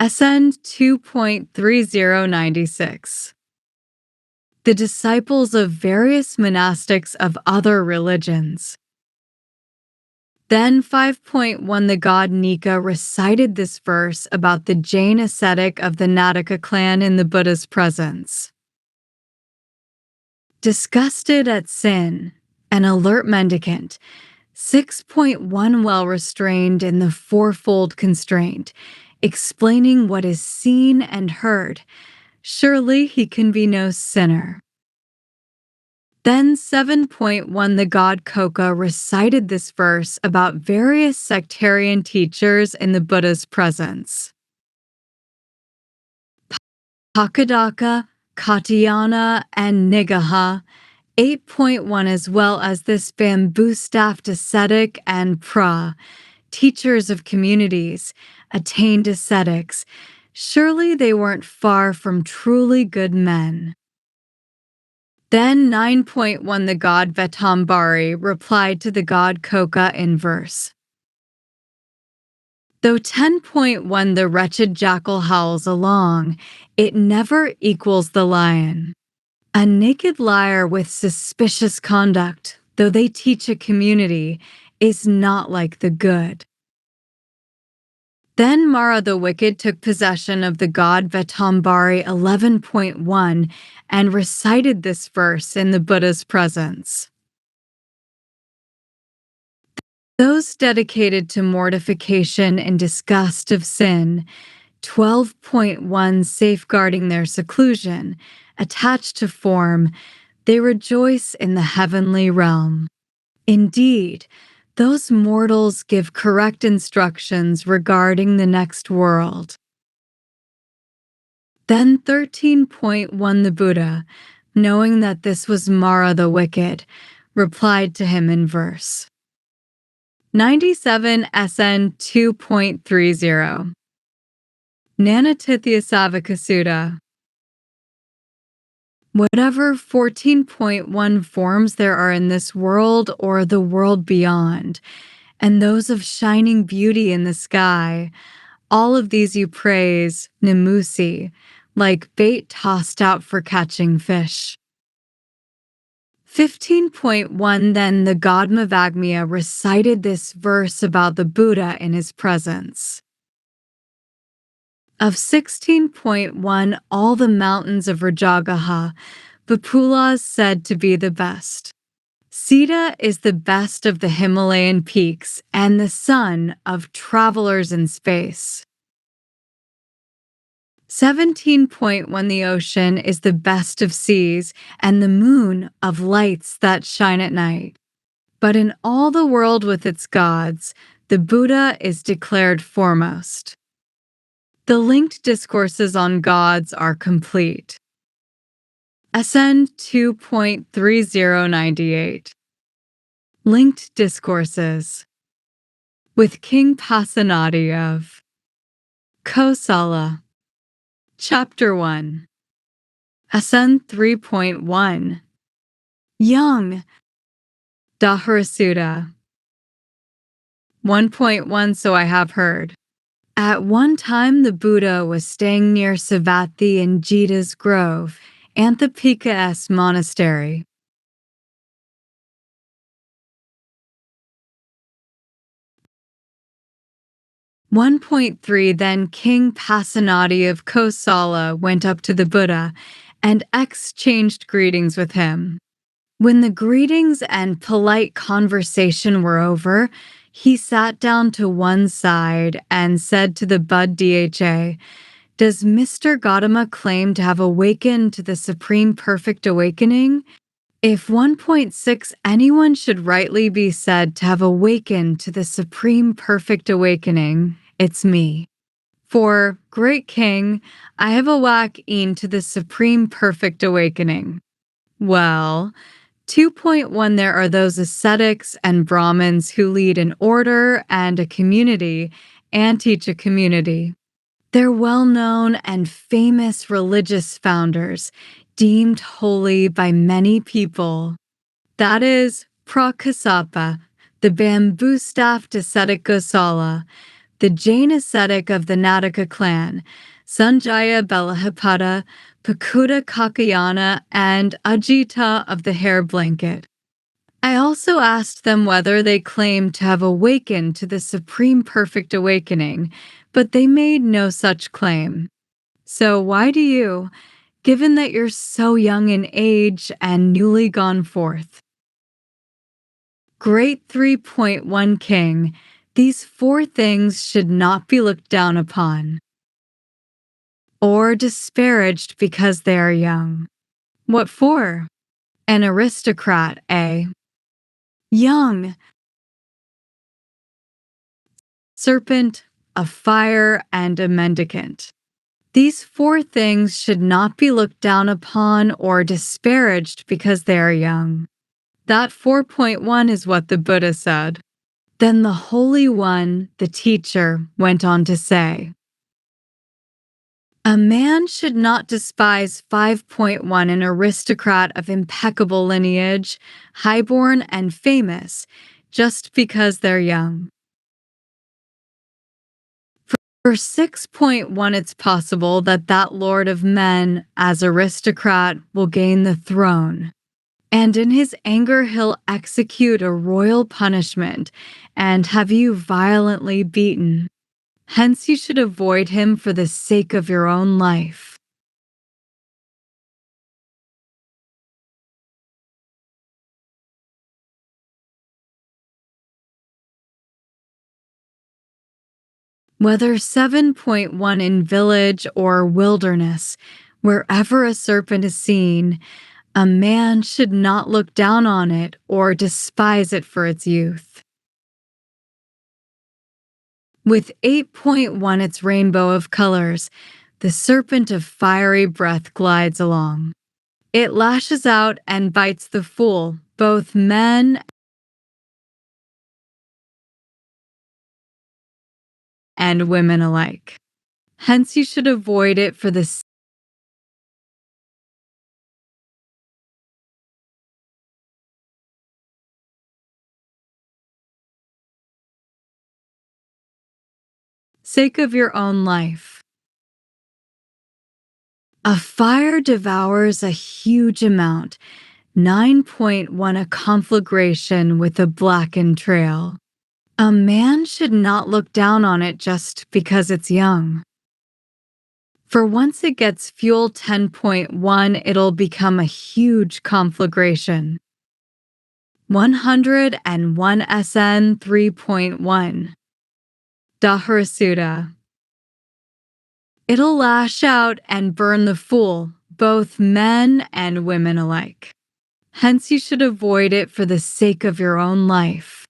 SN 2.3096. The disciples of various monastics of other religions. Then 5.1. The god Nika recited this verse about the Jain ascetic of the Nataka clan in the Buddha's presence. Disgusted at sin, an alert mendicant. 6.1. Well restrained in the fourfold constraint, explaining what is seen and heard. Surely he can be no sinner. Then 7.1. The god Koka recited this verse about various sectarian teachers in the Buddha's presence. Pakadaka, Katyayana, and Nigaha. 8.1. As well as this bamboo-staffed ascetic and teachers of communities, attained ascetics. Surely they weren't far from truly good men. Then 9.1. The god Vetambari replied to the god Koka in verse. Though 10.1. The wretched jackal howls along, it never equals the lion. A naked liar with suspicious conduct, though they teach a community, is not like the good. Then Mara the wicked took possession of the god Vetambari 11.1 and recited this verse in the Buddha's presence. Those dedicated to mortification and disgust of sin, 12.1. Safeguarding their seclusion, attached to form, they rejoice in the heavenly realm. Indeed, those mortals give correct instructions regarding the next world. Then 13.1. The Buddha, knowing that this was Mara the wicked, replied to him in verse. 97 SN 2.30. Nanatithya Savakasuta. Whatever 14.1 forms there are in this world or the world beyond, and those of shining beauty in the sky, all of these you praise, Nimusi, like bait tossed out for catching fish. 15.1 Then the god Mavagmya recited this verse about the Buddha in his presence. Of 16.1 All the mountains of Rajagaha, Vipula is said to be the best. Sita is the best of the Himalayan peaks and the sun of travelers in space. 17.1 The ocean is the best of seas and the moon of lights that shine at night. But in all the world with its gods, the Buddha is declared foremost. The linked discourses on gods are complete. Ascend 2.3098. Linked discourses with King Pasenadi of Kosala. Chapter 1. Ascend 3.1. Young Daharasuda. 1.1 So I have heard. At one time the Buddha was staying near Savatthi in Jita's Grove, Anthapika monastery. One point three Then King Pasenadi of Kosala went up to the Buddha and exchanged greetings with him. When the greetings and polite conversation were over, he sat down to one side and said to the Bud Dha, Does Mr. Gautama claim to have awakened to the Supreme Perfect Awakening? If 1.6 anyone should rightly be said to have awakened to the Supreme Perfect Awakening, it's me. For, Great King, I have awakened to the Supreme Perfect Awakening. Well, 2.1 There are those ascetics and Brahmins who lead an order and a community and teach a community. They're well-known and famous religious founders, deemed holy by many people. That is Prakasapa, the bamboo-staffed ascetic Gosala, the Jain ascetic of the Nataka clan, Sanjaya Belahapada, Pakuta Kakayana, and Ajita of the hair blanket. I also asked them whether they claimed to have awakened to the Supreme Perfect Awakening, but they made no such claim. So why do you, given that you're so young in age and newly gone forth? Great 3.1 King, these four things should not be looked down upon or disparaged because they are young. What for? An aristocrat, eh? Young, serpent, a fire, and a mendicant. These four things should not be looked down upon or disparaged because they are young. That 4.1 is what the Buddha said. Then the Holy One, the teacher, went on to say, A man should not despise 5.1 An aristocrat of impeccable lineage, highborn and famous, just because they're young. For 6.1 It's possible that that lord of men, as aristocrat, will gain the throne. And in his anger he'll execute a royal punishment and have you violently beaten. Hence you should avoid him for the sake of your own life. Whether 7.1 In village or wilderness, wherever a serpent is seen, a man should not look down on it or despise it for its youth. With 8.1 Its rainbow of colors, the serpent of fiery breath glides along. It lashes out and bites the fool, both men and women alike. Hence you should avoid it for the sake of your own life. A fire devours a huge amount, 9.1 A conflagration with a blackened trail. A man should not look down on it just because it's young. For once it gets fuel 10.1, it'll become a huge conflagration. 101 SN 3.1. Daharasuda. It'll lash out and burn the fool, both men and women alike. Hence you should avoid it for the sake of your own life.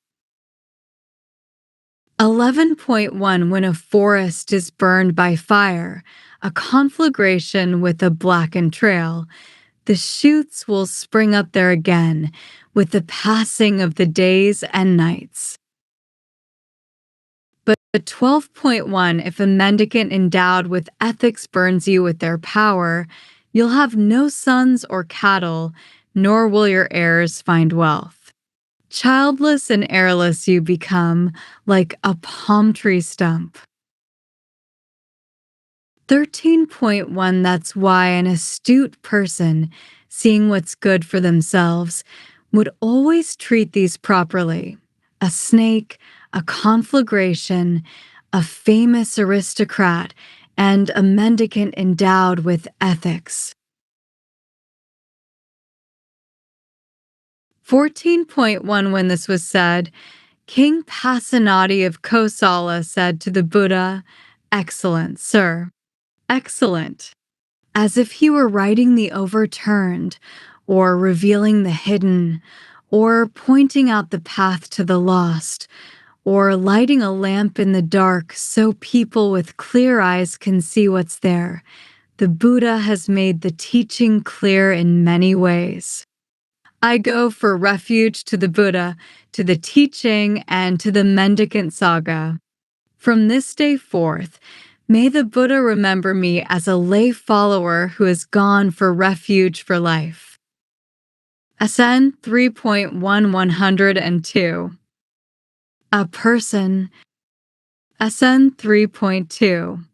11.1 When a forest is burned by fire, a conflagration with a blackened trail, the shoots will spring up there again with the passing of the days and nights. But 12.1 If a mendicant endowed with ethics burns you with their power, you'll have no sons or cattle, nor will your heirs find wealth. Childless and heirless you become, like a palm tree stump. 13.1 That's why an astute person, seeing what's good for themselves, would always treat these properly. A snake, a conflagration, a famous aristocrat, and a mendicant endowed with ethics. 14.1 When this was said, King Pasenadi of Kosala said to the Buddha, "Excellent, sir. Excellent," as if he were righting the overturned, or revealing the hidden, or pointing out the path to the lost, or lighting a lamp in the dark so people with clear eyes can see what's there. The Buddha has made the teaching clear in many ways. I go for refuge to the Buddha, to the teaching, and to the mendicant saga. From this day forth, may the Buddha remember me as a lay follower who has gone for refuge for life. SN 3.1 102. A person. SN 3.2.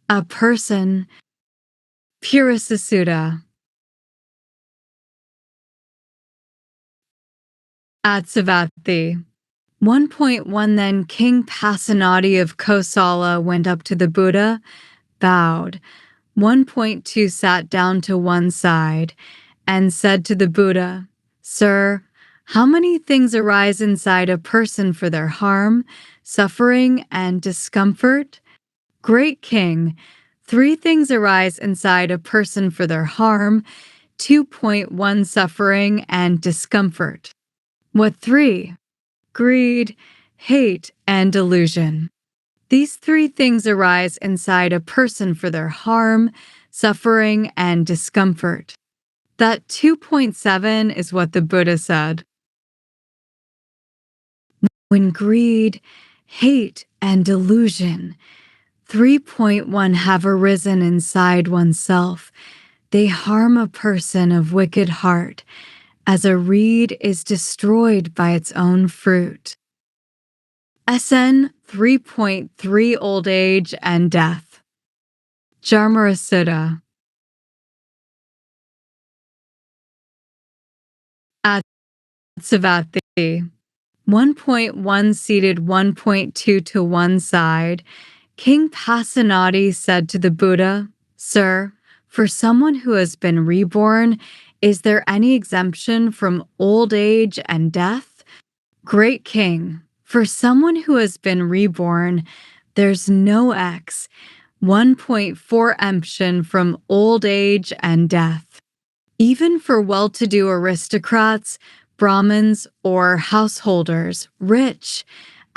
A person. Purasasuda. At Savatthi. 1.1 Then King Pasenadi of Kosala went up to the Buddha, bowed. 1.2 Sat down to one side, and said to the Buddha, "Sir, how many things arise inside a person for their harm, suffering, and discomfort?" Great King, 3 things arise inside a person for their harm, 2.1 Suffering and discomfort. What 3? Greed, hate, and delusion. These 3 things arise inside a person for their harm, suffering, and discomfort. That 2.7 is what the Buddha said. When greed, hate, and delusion, 3.1 have arisen inside oneself, they harm a person of wicked heart, as a reed is destroyed by its own fruit. SN 3.3 Old Age and Death. Jarmarasutta. At Savatthi. 1.1 Seated 1.2 to one side, King Pasenadi said to the Buddha, "Sir, for someone who has been reborn, is there any exemption from old age and death?" Great King, for someone who has been reborn, there's no X, 1.4 emption from old age and death. Even for well-to-do aristocrats, Brahmins, or householders, rich,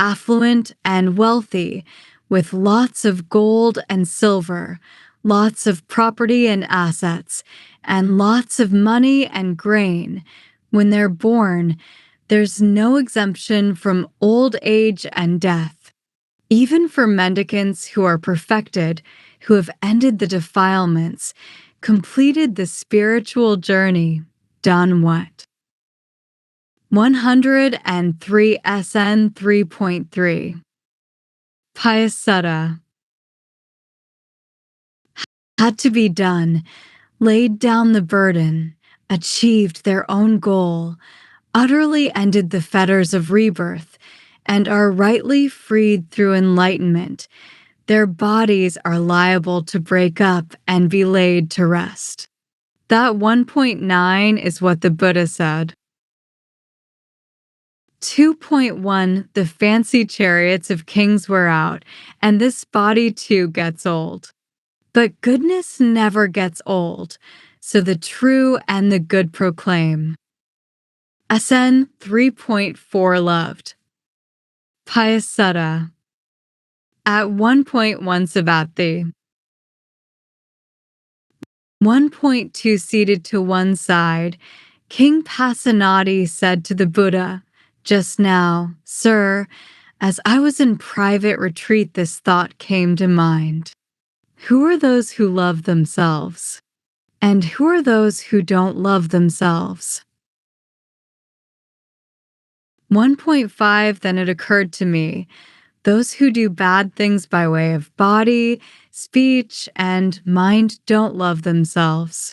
affluent, and wealthy, with lots of gold and silver, lots of property and assets, and lots of money and grain, when they're born, there's no exemption from old age and death. Even for mendicants who are perfected, who have ended the defilements, completed the spiritual journey, done what? 103 SN 3.3. Payasutta. Had to be done, laid down the burden, achieved their own goal, utterly ended the fetters of rebirth, and are rightly freed through enlightenment, their bodies are liable to break up and be laid to rest. That 1.9 is what the Buddha said. 2.1 The fancy chariots of kings wear out, and this body too gets old. But goodness never gets old, so the true and the good proclaim. SN 3.4 Loved. Pious Sutta. At 1.1 Savatthi. 1.2 Seated to one side, King Pasenadi said to the Buddha, "Just now, sir, as I was in private retreat, this thought came to mind. Who are those who love themselves? And who are those who don't love themselves?" 1.5 Then it occurred to me, those who do bad things by way of body, speech, and mind don't love themselves.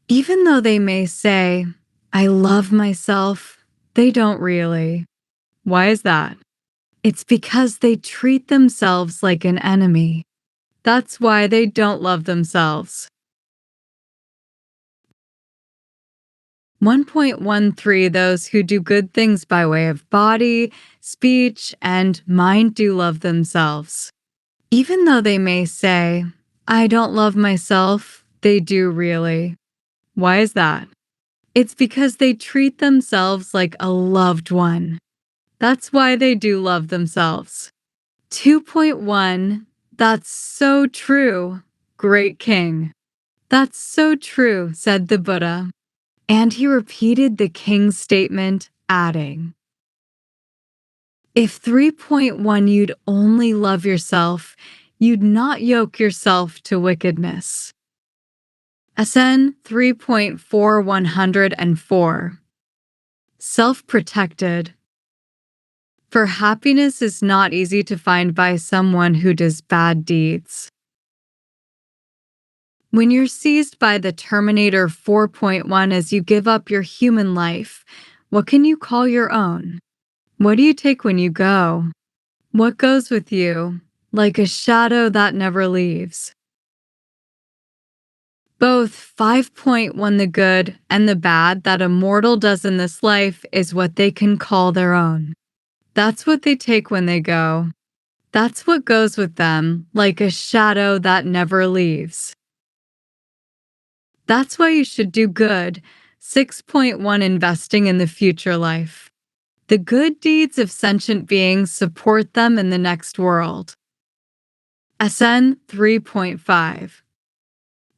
Even though they may say, "I love myself," they don't really. Why is that? It's because they treat themselves like an enemy. That's why they don't love themselves. 1.13 Those who do good things by way of body, speech, and mind do love themselves. Even though they may say, "I don't love myself," they do really. Why is that? It's because they treat themselves like a loved one. That's why they do love themselves. 2.1 That's so true, great king. That's so true, said the Buddha. And he repeated the king's statement, adding, "If 3.1 you'd only love yourself, you'd not yoke yourself to wickedness." SN 3.4 104 Self-protected. For happiness is not easy to find by someone who does bad deeds. When you're seized by the Terminator 4.1 as you give up your human life, what can you call your own? What do you take when you go? What goes with you, like a shadow that never leaves? Both 5.1 The good and the bad that a mortal does in this life is what they can call their own. That's what they take when they go. That's what goes with them, like a shadow that never leaves. That's why you should do good. 6.1 Investing in the future life. The good deeds of sentient beings support them in the next world. SN 3.5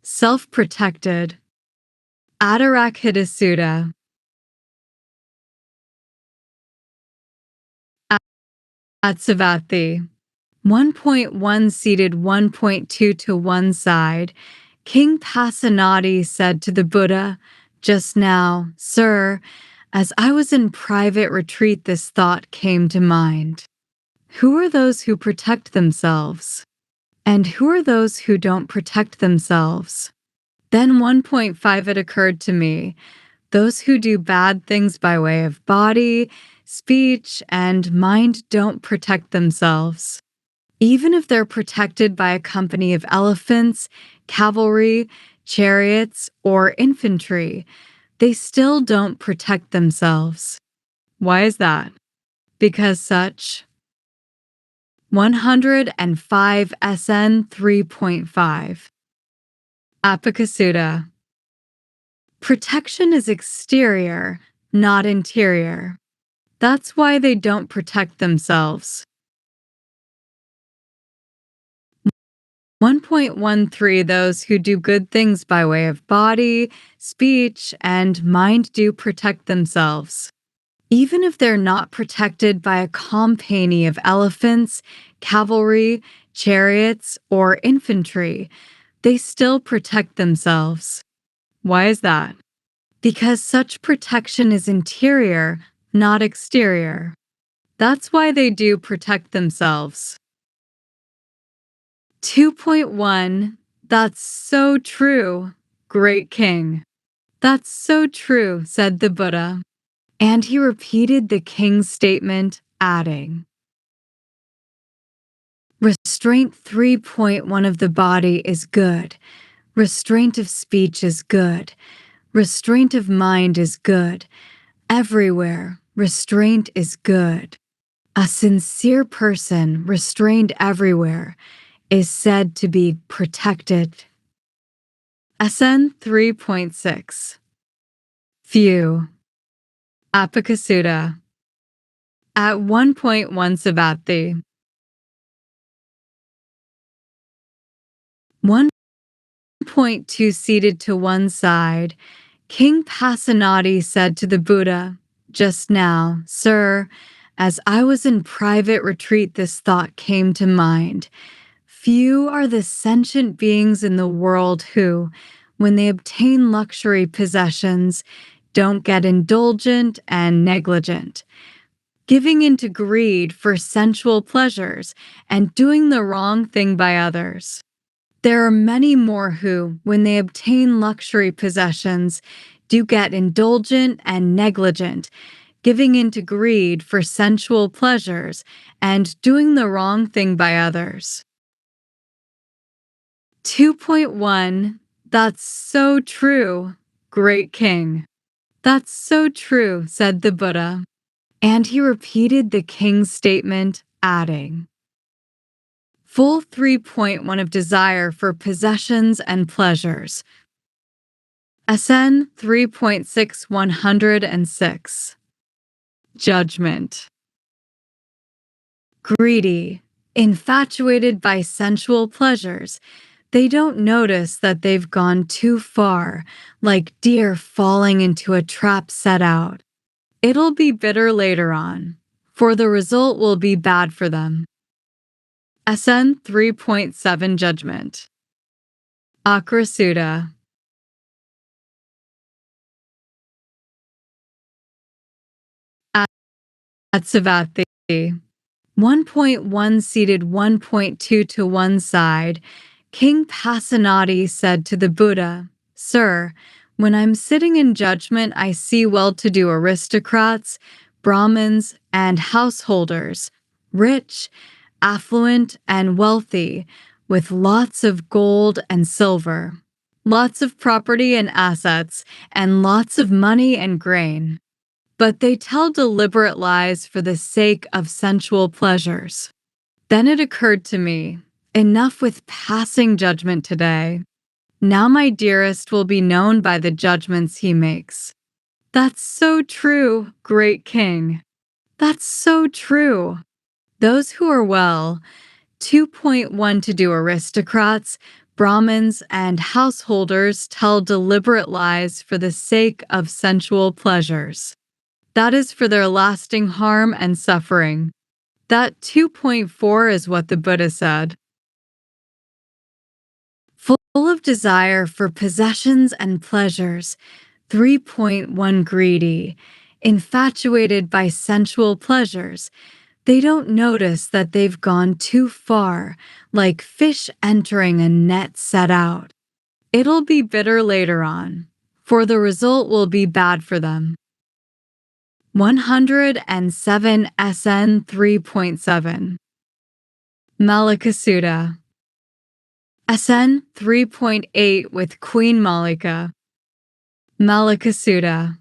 Self-protected. Atarakhita Sutta. At Savatthi. 1.1 Seated 1.2 to one side, King Pasenadi said to the Buddha, "Just now, sir, as I was in private retreat, this thought came to mind. Who are those who protect themselves? And who are those who don't protect themselves?" Then 1.5 It occurred to me, those who do bad things by way of body, speech, and mind don't protect themselves. Even if they're protected by a company of elephants, cavalry, chariots, or infantry, they still don't protect themselves. Why is that? Because such 105 SN 3.5 Apakasutta. Protection is exterior, not interior. That's why they don't protect themselves. 1.13 Those who do good things by way of body, speech, and mind do protect themselves. Even if they're not protected by a company of elephants, cavalry, chariots, or infantry, they still protect themselves. Why is that? Because such protection is interior, not exterior. That's why they do protect themselves. 2.1 That's so true, great king. That's so true, said the Buddha. And he repeated the king's statement, adding, Restraint 3.1 of the body is good. Restraint of speech is good. Restraint of mind is good. Everywhere, restraint is good. A sincere person, restrained everywhere, is said to be protected. SN 3.6 Few Apakasutta. At one point one Savatthi. 1.2 Seated to one side, King Pasenadi said to the Buddha, Just now, sir, as I was in private retreat, this thought came to mind. Few are the sentient beings in the world who, when they obtain luxury possessions, don't get indulgent and negligent, giving into greed for sensual pleasures and doing the wrong thing by others. There are many more who, when they obtain luxury possessions, do get indulgent and negligent, giving into greed for sensual pleasures and doing the wrong thing by others. 2.1 That's so true, great king. That's so true, said the Buddha. And he repeated the king's statement, adding, Full 3.1 of desire for possessions and pleasures. SN 3.6 106 Judgment. Greedy, infatuated by sensual pleasures, they don't notice that they've gone too far, like deer falling into a trap set out. It'll be bitter later on, for the result will be bad for them. SN 3.7 Judgment. Akrasutta. At Savatthi. 1.1 Seated 1.2 to one side, King Pasenadi said to the Buddha, Sir, when I'm sitting in judgment, I see well-to-do aristocrats, Brahmins, and householders, rich, affluent, and wealthy, with lots of gold and silver, lots of property and assets, and lots of money and grain. But they tell deliberate lies for the sake of sensual pleasures. Then it occurred to me, enough with passing judgment today. Now my dearest will be known by the judgments he makes. That's so true, great king. That's so true. Those who are well, 2.1 to do aristocrats, Brahmins, and householders tell deliberate lies for the sake of sensual pleasures. That is for their lasting harm and suffering. That 2.4 is what the Buddha said. Full of desire for possessions and pleasures, 3.1 Greedy, infatuated by sensual pleasures, they don't notice that they've gone too far, like fish entering a net set out. It'll be bitter later on, for the result will be bad for them. 107 SN 3.7 Malakasutta. SN 3.8 with Queen Malika. Malakasutta.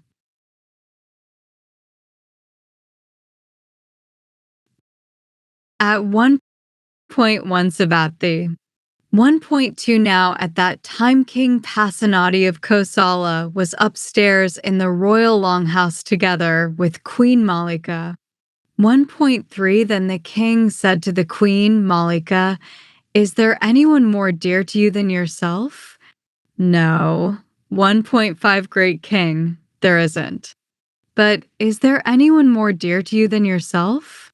At 1.1 Savatthi. 1.2 Now at that time King Pasenadi of Kosala was upstairs in the royal longhouse together with Queen Malika. 1.3 Then the king said to the queen, Malika, Is there anyone more dear to you than yourself? No. 1.5 Great king, there isn't. But is there anyone more dear to you than yourself?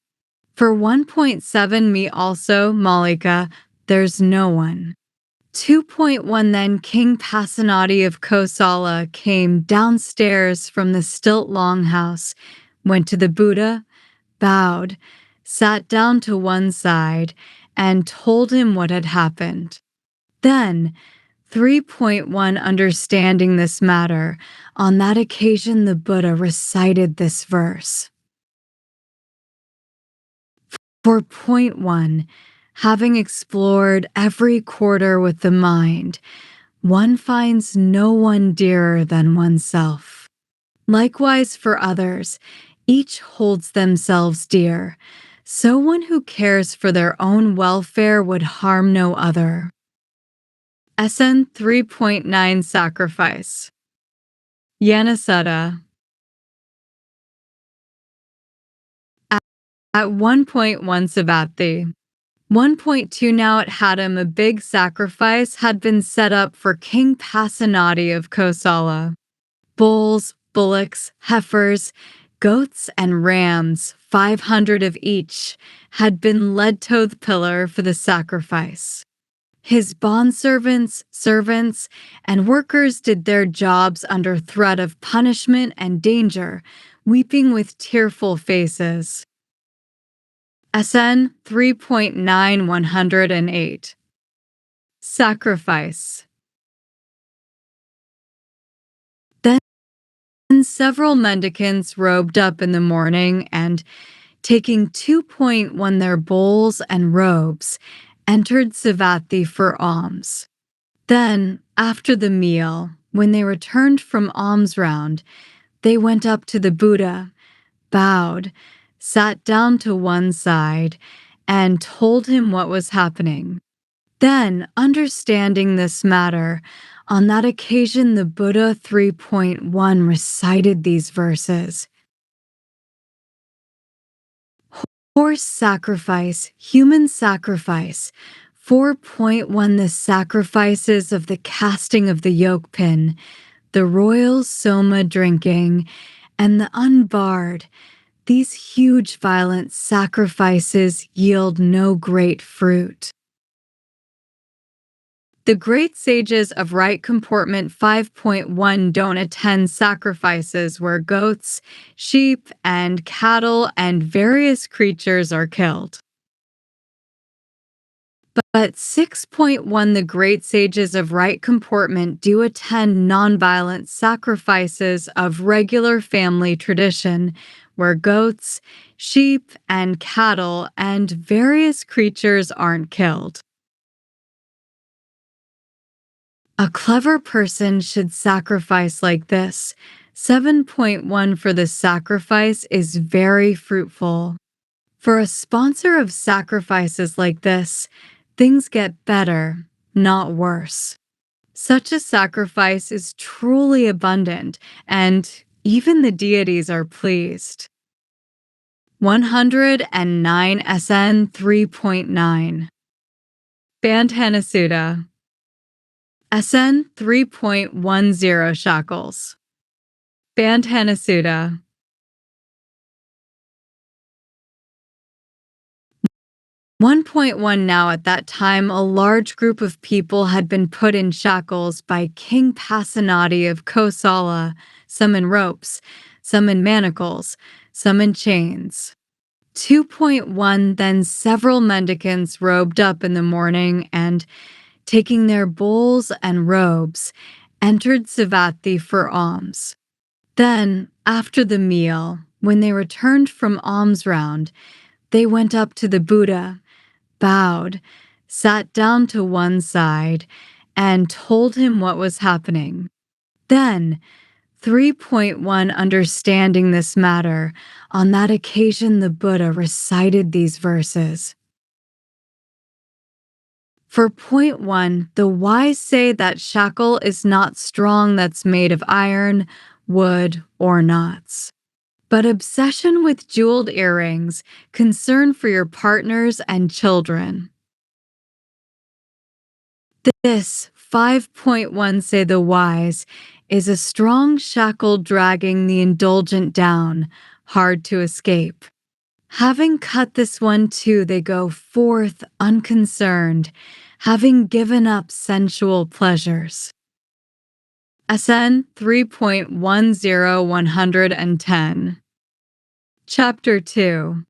For 1.7 Me also, Malika, there's no one. 2.1 Then King Pasenadi of Kosala came downstairs from the stilt longhouse, went to the Buddha, bowed, sat down to one side, and told him what had happened. Then, 3.1 Understanding this matter. On that occasion, the Buddha recited this verse. For point 1, having explored every quarter with the mind, one finds no one dearer than oneself. Likewise for others, each holds themselves dear. So one who cares for their own welfare would harm no other. SN 3.9 Sacrifice. Yanasutta. At 1.1 Savatthi. 1.2 Now at Haddam, a big sacrifice had been set up for King Pasenadi of Kosala. Bulls, bullocks, heifers, goats, and rams, 500 of each, had been led to the pillar for the sacrifice. His bondservants, servants, and workers did their jobs under threat of punishment and danger, weeping with tearful faces. SN 3.9 108. Sacrifice. Then several mendicants robed up in the morning and, taking 2.1 their bowls and robes, entered Savatthi for alms. Then, after the meal, when they returned from alms round, they went up to the Buddha, bowed, sat down to one side, and told him what was happening. Then, understanding this matter, on that occasion the Buddha 3.1 recited these verses. Horse sacrifice, human sacrifice. 4.1 The sacrifices of the casting of the yoke pin, the royal soma drinking, and the unbarred. These huge violent sacrifices yield no great fruit. The great sages of right comportment 5.1 don't attend sacrifices where goats, sheep, and cattle and various creatures are killed. But 6.1 The great sages of right comportment do attend nonviolent sacrifices of regular family tradition, where goats, sheep, and cattle and various creatures aren't killed. A clever person should sacrifice like this. 7.1 For the sacrifice is very fruitful. For a sponsor of sacrifices like this, things get better, not worse. Such a sacrifice is truly abundant, and even the deities are pleased. 109 SN 3.9. Bandhana Sutta. SN 3.10 Shackles. Bandhana Sutta. 1.1 Now at that time a large group of people had been put in shackles by King Pasenadi of Kosala, some in ropes, some in manacles, some in chains. 2.1 Then several mendicants robed up in the morning and, taking their bowls and robes, entered Savatthi for alms. Then, after the meal, when they returned from alms round, they went up to the Buddha, bowed, sat down to one side, and told him what was happening. Then, 3.1 Understanding this matter, on that occasion the Buddha recited these verses. For point 1, the wise say that shackle is not strong that's made of iron, wood, or knots. But obsession with jeweled earrings, concern for your partners and children. This, 5.1 Say the wise, is a strong shackle dragging the indulgent down, hard to escape. Having cut this one too, they go forth unconcerned, having given up sensual pleasures. SN 3.10 110. Chapter 2.